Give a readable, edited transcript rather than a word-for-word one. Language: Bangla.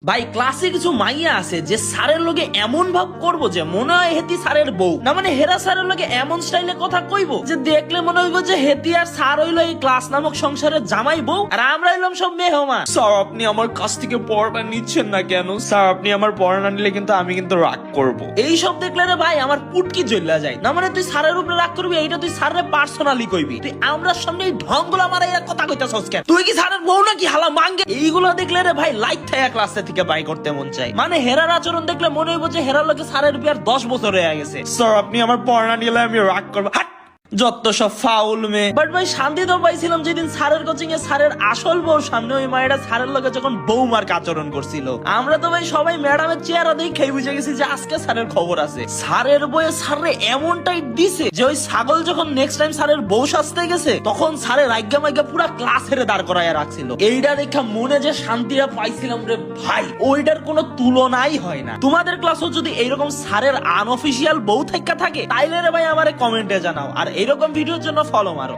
ভাই ক্লাসে কিছু মাইয়া আছে যে স্যারের লগে এমন ভাব করবো যে মনে হয় হেতি স্যারের বউ, না মানে হেরা স্যারের লগে এমন স্টাইলে কথা কইবো যে দেখলে মনে হইব যে হেতি আর স্যার হইলো এই ক্লাস নামক সংসারের জামাই বউ, আর আমরা হইলাম সব মেহমান। স্যার আপনি আমার কাছ থেকে পড়াটা নিচ্ছেন না কেন? স্যার আপনি আমার পড়া না নিলে কিন্তু আমি কিন্তু রাগ করব। এই সব দেখলে রে ভাই আমার পুটকি জ্বলা যায়। না মানে তুই স্যারের উপরে রাগ করবি এইটা তুই স্যারের পার্সোনালি কইবি, তুই আমরা সামনে এই ঢঙ্গলা মারা এরা কথা কইতাছস কেন? তুই কি স্যারের বউ নাকি হালা মাঙ্গে? এইগুলো দেখলে রে ভাই লাইট থাকা ক্লাসে থেকে বাই করতে মন চাই। মানে হেরার আচরণ দেখলে মনে হইব যে হেরার লোকে স্যারের বিয়ার 10 বছর হয়ে গেছে। স্যার আপনি আমার পড়া নিলে আমি রাগ করবো। যত সব ফাউল মেয়ে। বাট ভাই শান্তি তো পাইছিলাম যেদিন স্যারের কোচিং এ স্যারের আসল বউ সামনে ওই মায়েরা স্যারের লগে যখন বউমার আচরণ করছিল। আমরা তো ভাই সবাই ম্যাডামের চেহারা দেখেই বুঝে গেছি যে আজকে স্যারের খবর আছে। স্যারের বউয়ে স্যারে এমনটাই দিছে যে ওই ছাগল যখন নেক্সট টাইম স্যারের বউ সাজতে গেছে তখন স্যারের আজ্ঞা মাজ্ঞা পুরা ক্লাস হেরে দাঁড় করাইয়া রাখছিল। এইটা দেখা মনে যে শান্তিটা পাইছিলাম রে ভাই, ওইটার কোনো তুলনাই হয় না। তোমাদের ক্লাসও যদি এইরকম স্যারের আনঅফিসিয়াল বউ থাকা থাকে তাইলে রে ভাই আমারে কমেন্টে জানাও, আর এইরকম ভিডিওর জন্য ফলো মারো।